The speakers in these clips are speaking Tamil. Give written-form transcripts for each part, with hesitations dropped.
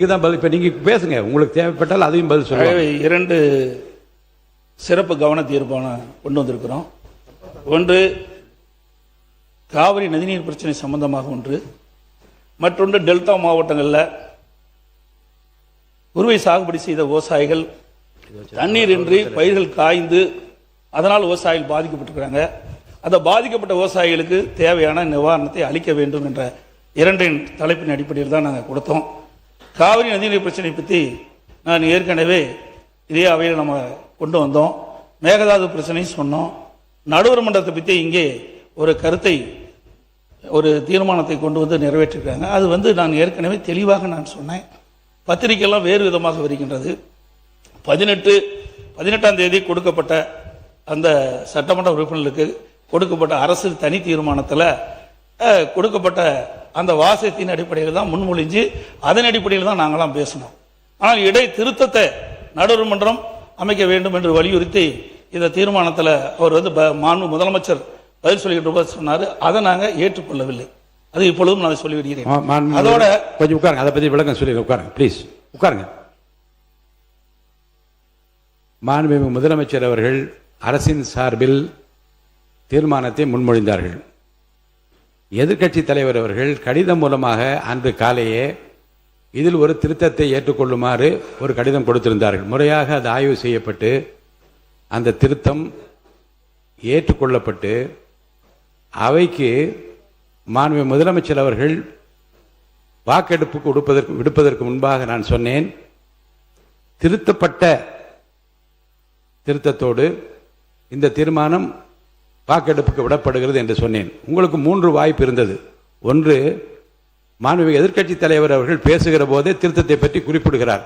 இதுதான் பதில். இப்போ நீங்கள் பேசுங்க, உங்களுக்கு தேவைப்பட்டால் அதையும் பதில் சொல்லுங்க. 2 சிறப்பு கவன தீர்மானம் கொண்டு வந்திருக்கிறோம். ஒன்று காவிரி நதிநீர் பிரச்சனை சம்பந்தமாக ஒன்று, மற்றொன்று டெல்டா மாவட்டங்களில் குறுவை சாகுபடி செய்த விவசாயிகள் தண்ணீர் இன்றி பயிர்கள் காய்ந்து அதனால் விவசாயிகள் பாதிக்கப்பட்டிருக்கிறாங்க. அந்த பாதிக்கப்பட்ட விவசாயிகளுக்கு தேவையான நிவாரணத்தை அளிக்க வேண்டும் என்ற 2 தலைப்பின் அடிப்படையில் தான் நாங்கள் கொடுத்தோம். காவிரி நதிநீர் பிரச்சனை பற்றி நான் ஏற்கனவே இதே அவையில் நம்ம கொண்டு வந்தோம். மேகதாது பிரச்சனை சொன்னோம். நடுவர் மன்றத்தை பற்றி இங்கே ஒரு கருத்தை, ஒரு தீர்மானத்தை கொண்டு வந்து நிறைவேற்றிருக்காங்க. அது நான் ஏற்கனவே தெளிவாக நான் சொன்னேன். பத்திரிகையெல்லாம் வேறு விதமாக வருகின்றது. 18ஆம் தேதி கொடுக்கப்பட்ட அந்த சட்டமன்ற உறுப்பினர்களுக்கு கொடுக்கப்பட்ட அரசு தனி தீர்மானத்தில் கொடுக்கப்பட்ட அந்த வாசகத்தின் அடிப்படையில் தான் முன்மொழிஞ்சு அதன் அடிப்படையில் தான் நாங்களாம் பேசணும். ஆனால் இடை திருத்தத்தை நடுவர் மன்றம் அமைக்க வேண்டும் என்று வலியுறுத்தி இந்த தீர்மானத்தில் அவர் மாண்பு முதலமைச்சர் பதில் சொல்லிக்கிட்டு போது சொன்னார். அதை நாங்கள் ஏற்றுக்கொள்ளவில்லை. அது இப்பொழுதும் நான் சொல்லிவிடுகிறேன். அதோட கொஞ்சம் உட்காருங்க, அதை பற்றி விளக்கம் சொல்லி உட்காருங்க, ப்ளீஸ் உட்காருங்க. மாண்புமிகு முதலமைச்சர் அவர்கள் அரசின் சார்பில் தீர்மானத்தை முன்மொழிந்தார்கள். எதிர்க்கட்சி தலைவர் அவர்கள் கடிதம் மூலமாக அன்று காலையே இதில் ஒரு திருத்தத்தை ஏற்றுக்கொள்ளுமாறு ஒரு கடிதம் கொடுத்திருந்தார்கள். முறையாக அது ஆய்வு செய்யப்பட்டு அந்த திருத்தம் ஏற்றுக்கொள்ளப்பட்டு அவைக்கு மாண்புமிகு முதலமைச்சர் அவர்கள் வாக்கெடுப்புக்கு விடுப்பதற்கு முன்பாக நான் சொன்னேன், திருத்தப்பட்ட திருத்தத்தோடு இந்த தீர்மானம் வாக்கெடுப்புக்கு விடப்படுகிறது என்று சொன்னேன். உங்களுக்கு 3 வாய்ப்பு இருந்தது. ஒன்று, மாண்புமிகு எதிர்க்கட்சி தலைவர் அவர்கள் பேசுகிற போதே திருத்தத்தை பற்றி குறிப்பிடுகிறார்.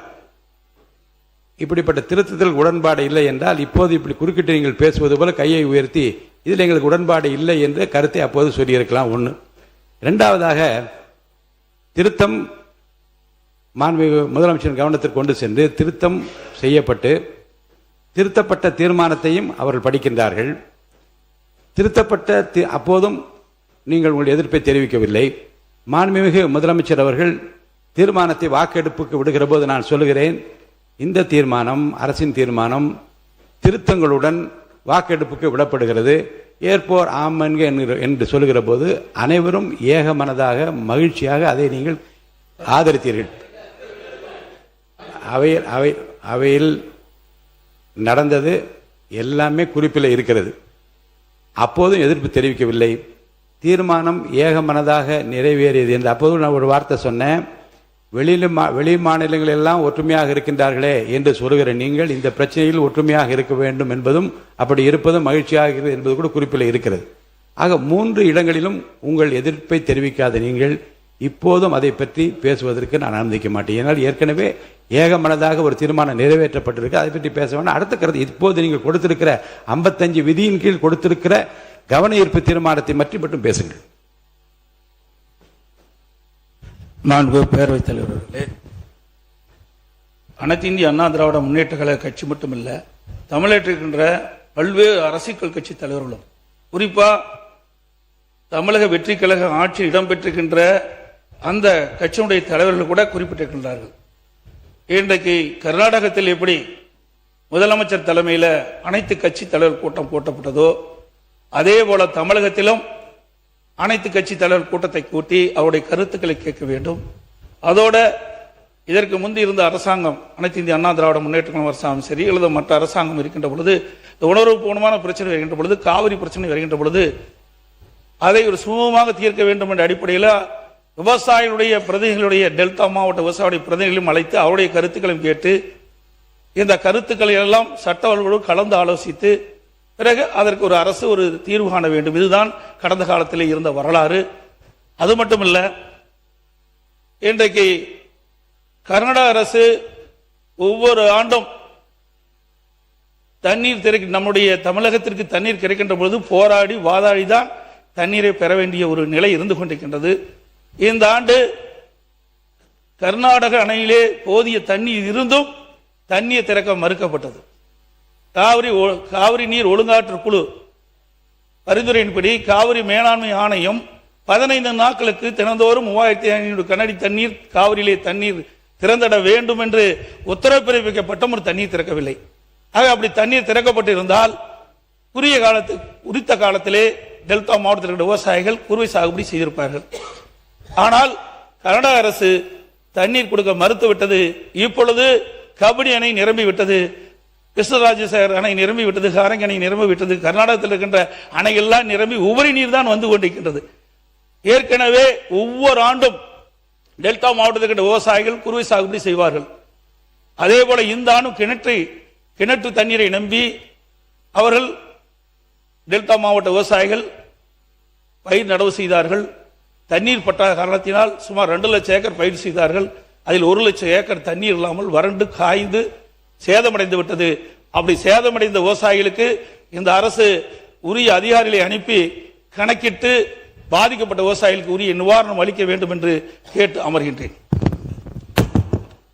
இப்படிப்பட்ட திருத்தத்தில் உடன்பாடு இல்லை என்றால் இப்போது இப்படி குறுக்கிட்டு நீங்கள் பேசுவது போல கையை உயர்த்தி இதில் எங்களுக்கு உடன்பாடு இல்லை என்ற கருத்தை அப்போது சொல்லியிருக்கலாம். ஒன்று. 2வதாக, திருத்தம் மாண்புமிகு முதலமைச்சர் கவனத்திற்கு கொண்டு சென்று திருத்தம் செய்யப்பட்டு திருத்தப்பட்ட தீர்மானத்தையும் அவர்கள் படிக்கின்றார்கள். திருத்தப்பட்ட அப்போதும் நீங்கள் உங்களுடைய எதிர்ப்பை தெரிவிக்கவில்லை. மாண்புமிகு முதலமைச்சர் அவர்கள் தீர்மானத்தை வாக்கெடுப்புக்கு விடுகிற போது நான் சொல்லுகிறேன், இந்த தீர்மானம் அரசின் தீர்மானம் திருத்தங்களுடன் வாக்கெடுப்புக்கு விடப்படுகிறது, ஏற்போர் ஆமன்க என்று சொல்லுகிற போது அனைவரும் ஏக மனதாக மகிழ்ச்சியாக அதை நீங்கள் ஆதரித்தீர்கள். அவையில் நடந்தது எல்லாமே குறிப்பில் இருக்கிறது. அப்போதும் எதிர்ப்பு தெரிவிக்கவில்லை. தீர்மானம் ஏக மனதாக நிறைவேறியது என்று அப்போதும் நான் ஒரு வார்த்தை சொன்னேன். வெளி மாநிலங்கள் எல்லாம் ஒற்றுமையாக இருக்கின்றார்களே என்று சொல்லுகிற நீங்கள் இந்த பிரச்சனையில் ஒற்றுமையாக இருக்க வேண்டும் என்பதும் அப்படி இருப்பதும் மகிழ்ச்சியாக இருக்கிறது என்பது கூட குறிப்பில் இருக்கிறது. ஆக 3 இடங்களிலும் உங்கள் எதிர்ப்பை தெரிவிக்காத நீங்கள் இப்போதும் அதை பற்றி பேசுவதற்கு நான் அனுமதிக்க மாட்டேன். ஏனால் ஏற்கனவே ஏக மனதாக ஒரு தீர்மானம் நிறைவேற்றப்பட்டிருக்கு, அதை பற்றி பேச வேண்டாம். அடுத்த கருத்து, இப்போது நீங்கள் கொடுத்திருக்கிற 55 விதியின் கீழ் கொடுத்திருக்கிற கவன ஈர்ப்பு தீர்மானத்தை மட்டும் பேசுங்கள். நான்கு பேரவைத் தலைவர்களே, அனைத்து இந்திய அண்ணா திராவிட முன்னேற்ற கழக கட்சி மட்டுமில்ல, தமிழகத்திற்கின்ற பல்வேறு அரசியல் கட்சி தலைவர்களும், குறிப்பா தமிழக வெற்றி கழக ஆட்சி இடம்பெற்றிருக்கின்ற அந்த கட்சியினுடைய தலைவர்கள் கூட குறிப்பிட்டிருக்கின்றார்கள். இன்றைக்கு கர்நாடகத்தில் எப்படி முதலமைச்சர் தலைமையில் அனைத்து கட்சி தலைவர் கூட்டம் கூட்டப்பட்டதோ அதே போல தமிழகத்திலும் அனைத்து கட்சி தலைவர் கூட்டத்தை கூட்டி அவருடைய கருத்துக்களை கேட்க வேண்டும். அதோட இதற்கு முந்தி இருந்த அரசாங்கம், அனைத்து இந்திய அண்ணா திராவிட முன்னேற்ற கழக அரசாங்கம் சரி அல்லது மற்ற அரசாங்கம் இருக்கின்ற பொழுது, உணர்வுபூர்வமான பிரச்சனை வருகின்ற பொழுது, காவிரி பிரச்சனை வருகின்ற பொழுது அதை ஒரு சுமூகமாக தீர்க்க வேண்டும் என்ற அடிப்படையில் விவசாயிகளுடைய பிரதிநிதிகளுடைய டெல்டா மாவட்ட விவசாயிகளுடைய பிரதிநிதிகளையும் அழைத்து அவருடைய கருத்துக்களையும் கேட்டு இந்த கருத்துக்களை எல்லாம் சட்டவர்களோடு கலந்து ஆலோசித்து பிறகு அதற்கு ஒரு அரசு ஒரு தீர்வு காண வேண்டும். இதுதான் கடந்த காலத்தில் இருந்த வரலாறு. அது மட்டுமல்ல, இன்றைக்கு கர்நாடக அரசு ஒவ்வொரு ஆண்டும் தண்ணீர் நம்முடைய தமிழகத்திற்கு தண்ணீர் கிடைக்கின்ற பொழுது போராடி வாதாடி தான் தண்ணீரை பெற வேண்டிய ஒரு நிலை இருந்து கொண்டிருக்கின்றது. இந்த ஆண்டு கர்நாடக அணையிலே போதிய தண்ணீர் இருந்தும் தண்ணீர் திறக்க மறுக்கப்பட்டது. காவிரி நீர் ஒழுங்காற்று குழு பரிந்துரையின்படி காவிரி மேலாண்மை ஆணையம் 15 நாட்களுக்கு தினந்தோறும் 3500 கனஅடி தண்ணீர் காவிரியிலே தண்ணீர் திறந்திட வேண்டும் என்று உத்தரவு பிறப்பிக்கப்பட்டும் ஒரு தண்ணீர் திறக்கவில்லை. ஆக அப்படி தண்ணீர் திறக்கப்பட்டிருந்தால் உரித்த காலத்திலே டெல்டா மாவட்டத்தில் இருக்கிற விவசாயிகள் குறுவை சாகுபடி செய்திருப்பார்கள். ஆனால் கர்நாடக அரசு தண்ணீர் கொடுக்க மறுத்துவிட்டது. இப்பொழுது கபினி அணை நிரம்பி விட்டது, கிருஷ்ணராஜசேகர் அணை நிரம்பி விட்டது, ஹாரங்கி அணை நிரம்பி விட்டது. கர்நாடகத்தில் இருக்கின்ற அணைகள்லாம் நிரம்பி உபரி நீர் தான் வந்து கொண்டிருக்கின்றது. ஏற்கனவே ஒவ்வொரு ஆண்டும் டெல்டா மாவட்டத்தில் இருக்கின்ற விவசாயிகள் குறுவை சாகுபடி செய்வார்கள். அதே போல இந்த ஆண்டும் கிணற்று தண்ணீரை நம்பி அவர்கள் டெல்டா மாவட்ட விவசாயிகள் பயிர் நடவு செய்தார்கள். தண்ணீர் பற்றாத காரணத்தினால் சுமார் 2 லட்சம் ஏக்கர் பயிர் செய்தார்கள். அதில் 1 லட்சம் ஏக்கர் தண்ணீர் இல்லாமல் வறண்டு காய்ந்து சேதமடைந்து விட்டது. அப்படி சேதமடைந்த விவசாயிகளுக்கு இந்த அரசு உரிய அதிகாரிகளை அனுப்பி கணக்கிட்டு பாதிக்கப்பட்ட விவசாயிகளுக்கு உரிய நிவாரணம் அளிக்க வேண்டும் என்று கேட்டு அமர்கின்றேன்.